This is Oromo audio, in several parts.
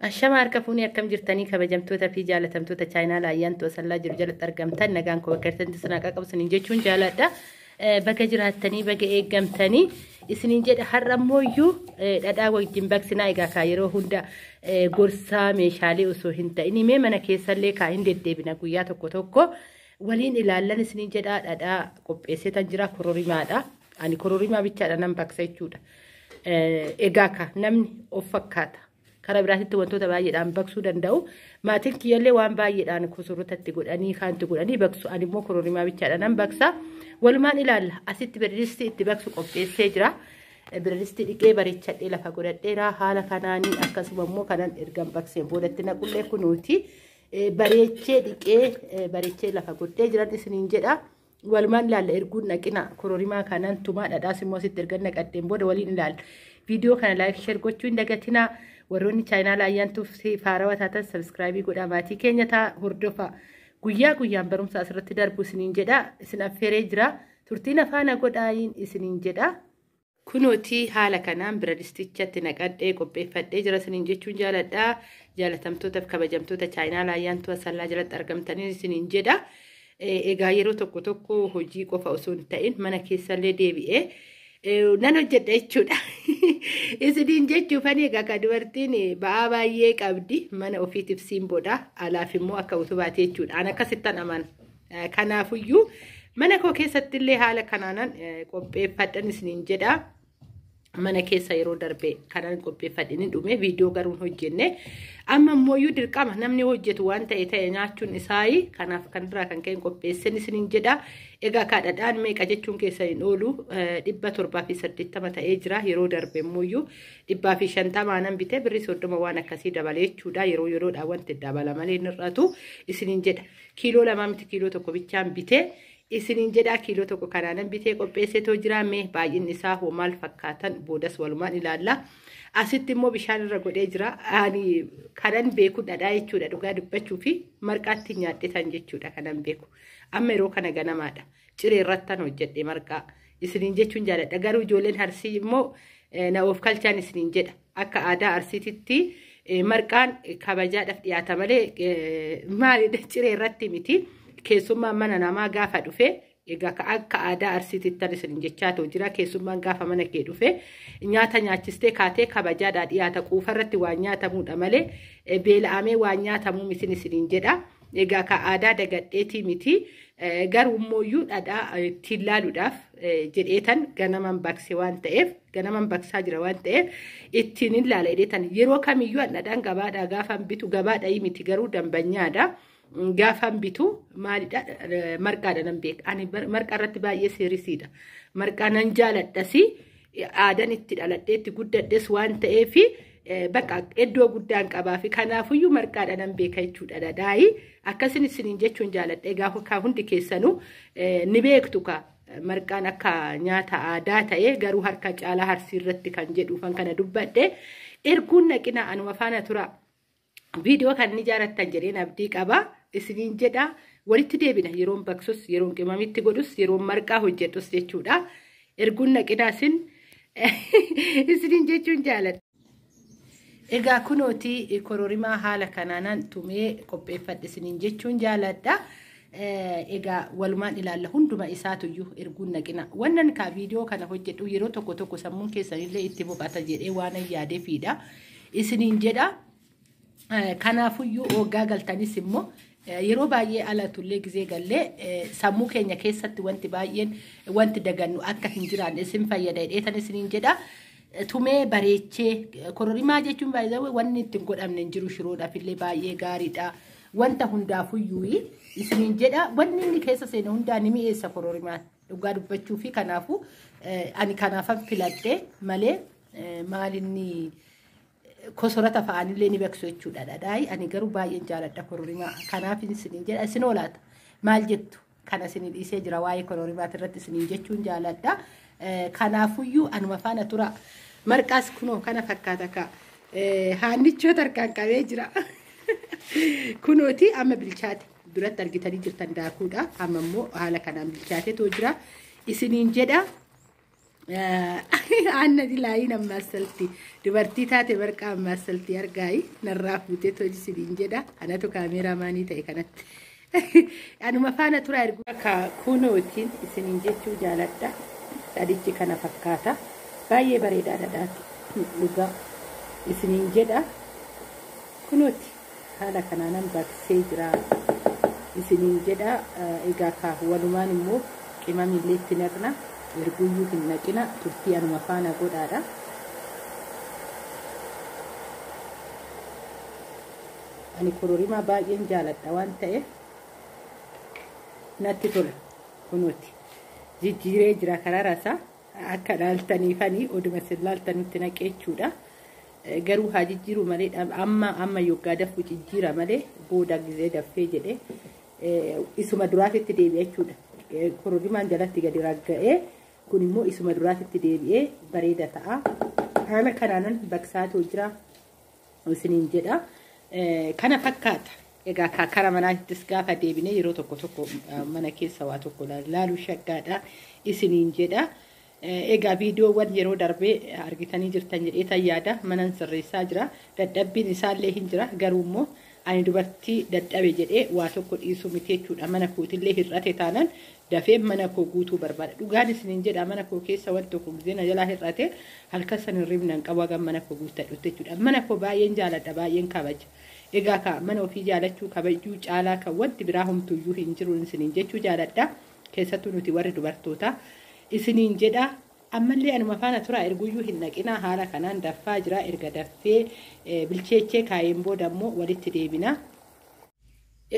Ashama harka fuunii akkam jirtanii kabajamtoota fi jaalatamtoota chaayinaal ayyaantu asallaa jiru jalatti argamtan nagaan koo bakkeertanti sanaa qaqqabsaniin jechuun jaaladha. Baga jiraattanii baga eeggamtanii isiniin jedha har'ammooyyuu dhadhaa wajjin baqsinaa egaa kaa yeroo hunda gorsaa meeshaalee osoo hin ta'in mee mana keessallee kaa hin deddeebina guyyaa tokko tokko waliin ilaallan isiniin jedha dhadhaa qopheessetan jira kororimaadha. Ani kororimaa bichaadha nan baqsa jechuudha. Egaa kaa namni of fakkaata. Karaa biraatitti wantoota baay'eedhaan baqsuu danda'u. Maatiin kiyyallee waan baay'eedhaan kusurutatti godhanii kaanti godhanii baqsu. Ani immoo kororimaa bichaadha nan baqsa. Walumaan ilaalla. Asitti biradistii itti baqsu qopheessee jira. Biradistii dhiqee bareechadhee lafa godhadheera. Haala kanaanii akkasuma immoo kanan ergan baqseen boodatti naqullee kunuuti. Bareechee dhiqee bareechee lafa godhee jiran isiniin jedha. Walumaan ilaalla erguun naqina kororimaa kanan tumaa dhadhaas immoo asitti ergan naqadheen booda waliin ilaalla. Viidiyoo kana laayik sheer gochuu hin dagatinaa. Warroonni chaayinaal ayyaantuuf faarawaa taatan sabskraayibii godhaa maatii keenya ta'a hordofa guyyaa guyyaan barumsa asirratti darbu isiniin jedha isin affeeree jira turtiin afaana godhaayin isiniin jedha kunuutii haala kanaan biradistichatti naqadhee qopheeffadhee jira isiniin jechuun jaaladha jaalatamtootaaf kabajamtoota chaayinaal ayyaantuu asallaa jalatti argamtanii isiniin jedha egaa yeroo tokko tokko hojii qofa osoo hin ta'in mana keessallee deebi'ee nan hojjedha jechuudha. Isiniin jechuufani egaa ka dubartiin ba'aa baay'ee qabdi mana ofiitiif simboodha alaaf immoo akka utubaati jechuudha. An akkasittan amana. Kanaafuyyuu mana koo keessatti illee haala kanaanan qopheeffadhan isiniin jedha. Mana keessa yeroo darbe kanan qopheeffadhini dhume viidiyoo garuun hojjenne amma immoo dirqama namni hojjetu waan ta'e nyaachuun isaayi kanaaf kanirraa kan ka'e qopheessan isiniin jedha. Egaa kaadhadhaan meeqa jechuun keessa hin oolu 780 ta'ee jira yeroo darbe immoo 150 nan bite birrii 30 waan akkasii dabalee jechuudha yeroodhaan wanti dabala malee hin hir'atu isiniin jedha kiiloo 2 miti kiiloo 1 bichaan bite. Isiniin jedha kiiloo 1 kanaanan bitee qopheessetoo jira mee baay'inni isaa hoo maal fakkaatan boodas walumaan ilaalla. Asitti immoo bishaan irra godhee jira. Ani kanan beeku dhadhaa jechuudha dhugaa dubbachuu fi marqaatti nyaadhetan jechuudha kanan beeku. Amma yeroo kana ganamaadha. Ciree irrattan hojjedhe marqaa. Isiniin jechuun jaaladha. Garuu ijoolleen Arsii immoo na of kalchaan isiniin jedha. Akka aadaa Arsiititti marqaan kabajaadhaaf dhiyaata malee maalidha ciree irratti miti. Keessummaan mana namaa gaafa dhufe egaa akka aadaa Arsiitittan isiniin jechaatoo jira keessummaan gaafa mana kee dhufe nyaata nyaachistee kaatee kabajaadhaa dhiyaata quufarratti waan nyaatamuudha malee beela'amee waan nyaatamuu misin isiniin jedha. Egaa ka aadaa dagadheetii miti garuu immoo dhadhaa ittiin laaluudhaaf jedheetan ganaman baqse waan ta'eef ganaman baqsaa jira waan ta'eef ittiin hin laala jedheetan yeroo kamiyyuu dhadhaan gabaadhaa gaafa bitu gabaadhaa miti garuu dambanyaadha. Gaafan bitu maalidha marqaadha nan beeka. Ani marqaa irratti baay'ee seerisiidha. Marqaa nan jaaladhasi aadaan itti dhaladhee itti guddadhes waan ta'eef bakka iddoo guddaan qabaa fi kanaafuyyuu marqaadha nan beeka jechuudha dhadhaayi. Akkasin isiniin jechuun jaaladhee gaafa hundi keessanuu ni beektu ka marqaan akka nyaata aadaa ta'e garuu harka caalaa Arsii irratti kan jedhuufan kana dubbadhe erguun naqina anuma faana tura. Viidiyoo kan ni jaalattan jedheen abdii qaba. Isiniin jedha walitti deebina yeroon baqsus yeroon qimamitti godhus yeroon marqaa hojjedhus jechuudha. Erguun naqinaasin isiniin jechuun jaaladha. Egaa kunooti kororimaa haala kanaanan tumee qopheeffadhe isiniin jechuun jaaladha. Egaa walumaan ilaalla hunduma isaatuyyuu erguun naqina. Wannan ka viidiyoo kana hojjedhu yeroo tokko tokko sammuun keessanillee itti boqata jedhee waan yaadeefidha. Isiniin jedha. Kanaafuyyuu hoggaa galtanis immoo yeroo baay'ee alatullee gizee gallee sammuu keenya keessatti wanti baay'een wanti dagannu akka hin jiraanne isin fayyada jedheetan isiniin jedha. Tumee bareechee kororimaa jechuun baay'ee wanni ittiin godhamne hin jiru shiroodhaaf illee baay'ee gaariidha. Wanta hundaafuyyuu isiniin jedha wanni inni keessa seene hundaa ni mi'eessa kororimaa dhugaa dubbachuu fi kanaafu ani kanaafan filadhee malee maalinni kosorata fa'aanillee ni beeksu jechuudha dhadhaayi ani garuu baay'een jaaladha kororimaa kanaaf isiniin jedha isin oolaata maal jettu kana isiniin dhiisee jira waa'ee kororimaati irratti isiniin jechuun jaaladha kanaafuyyuu anuma faana tura marqaas kunoo kana fakkaata ka haannichoo tarkaan qabee jira kunooti amma bilchaate duratti argitanii jirtan daakuudha amma immoo haala kanaan bilchaatee too jira isiniin jedha Anna di laayina ammaassalti dubartii taate barqa ammaassalti argaayi narraa fuutee toji sidiin jedha anatu kaameraamaanii ta'e kanatti anuma faana tura ergu akka kunootiin isiniin jechuu jaaladha dhadhichi kana fakkaata baay'ee bareedaadha dhaati dhugaa isiniin jedha kunooti haala kanaanan baaksee jira isiniin jedha egaa ka walumaan immoo qimamillee itti naqna erguyyuu hin naqina turtii anuma faana godhaadha ani kororimaa baay'een jaaladha waan ta'e natti tola kunuuti jijjiiree jira karaarasa akka laaltaniifanii oduma sin laaltanitti naqeechuudha garuu haa jijjiiru malee amma yoggaa dafu jijjiira malee booda gizee daffee jedhe isuma duraatitti deebi'achuudha kororimaan jalatti gadi ragga'ee kun immoo isuma duraatitti deebi'ee bareeda ta'a haala kanaanan baksaatu jira isiniin jedha kana fakkaata egaa kara manaattis gaafa deebine yeroo tokko mana keessa waa tokko laaluu shaggaadha isiniin jedha egaa viidiyoowwan yeroo darbee argitanii jirtan jedhee tayyaada manan sirreessaa jira dadhabbiin isaallee hin jira garuu immoo ani dubartii dadhabe jedhee waa tokko dhiisuu miti jechuudha mana kootillee hir'ate taanan dafee mana koo guutuu barbaada dhugaan isiniin jedha mana koo keessa waan tokko gizena jalaa hir'ate halkan san hirribnan qabu hagam mana koo guuttadhutte jechuudha mana koo baay'een jaaladha baay'een kabaja egaa ka mana ofii jaalachuu kabajuu caalaa kan wanti biraa homtuyyuu hin jiru isiniin jechuu jaaladha keessattuu nuti warri dubartoota isiniin jedha ammallee anuma faana tura erguyyuu hin naqina haala kanaan daffaa jira erga daffee bilcheechee kaayeen booda immoo walitti deebina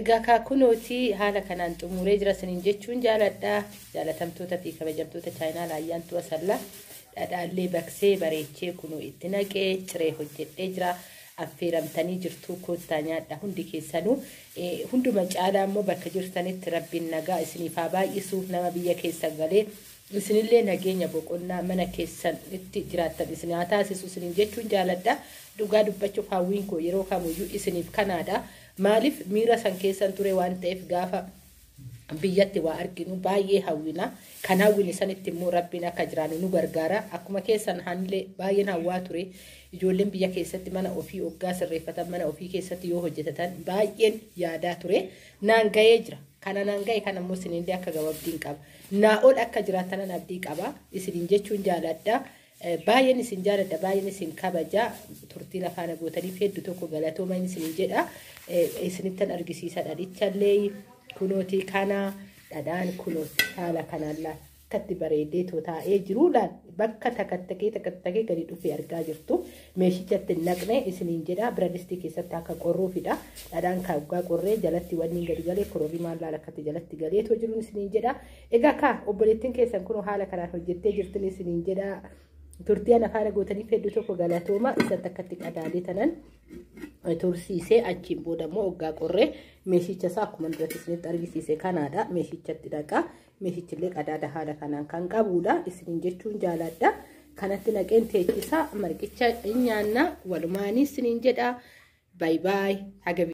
egaa ka kunooti haala kanaan xumuree jira isiniin jechuun jaaladha jaalatamtoota fi kabajamtoota chaayinaa laayyaantu asalla dhadhaallee baksee bareechee kunoo itti naqee ciree hojjedhee jira affeeramtanii jirtu koottaa nyaadha hundi keessanuu hunduma caalaa immoo bakka jirtanitti rabbiin nagaa isiniif haa baay'isu nama biyya keessa galee isinillee nageenya boqonnaa mana keessan itti jiraattan isin haa taasisu isiniin jechuun jaaladha dhugaa dubbachuuf hawwiin koo yeroo kamuyyuu isiniif kanaadha maaliif miira san keessan ture waan ta'eef gaafa biyyatti waa arginu baay'ee hawwina kan hawwini sanitti immoo rabbiin akka jiraannu nu gargaara akkuma keessan hanillee baay'een hawwaa ture ijoolleen biyya keessatti mana ofii oggaa sirreeffatan mana ofii keessatti yoo hojjetatan baay'een yaadaa ture naan ga'ee jira kana naan ga'e kan ammoo isinillee akka gabaabdiin qaba naa ol akka jiraatanan abdii qaba isiniin jechuun jaaladha baay'een isin jaaladha baay'een isin kabaja turtii lafaana gootaniif hedduu tokko galatooma isiniin jedha isinittan argisiisa dhadhichallee kunooti kana dhadhaan kunooti haala kanaan laal akkatti bareedee taa'ee jiru laal bakka takattakee gadi dhufee argaa jirtu meeshichatti naqne isiniin jedha biradistii keessatti akka qorruufidha dhadhaan kaawgaa qorree jalatti wanni gadi galee kororimaan laal akkatti jalatti galeetoo jiru isiniin jedha egaa ka obboleettiin keessan kun haala kanaan hojjettee jirtin isiniin jedha turtii ana faana gootaniif hedduu tokko galatooma isatti akkatti qadaalee tanan tursiisee achiin booda immoo oggaa qorree meeshicha isaa akkuma duratti isinitti argisiise kanaadha meeshichatti dhaqa meeshichillee qadaada haala kanaan kan qabudha isiniin jechuun jaaladha kanatti naqeen teechisaa marqicha nyaanna walumaanii isiniin jedha baay baay haga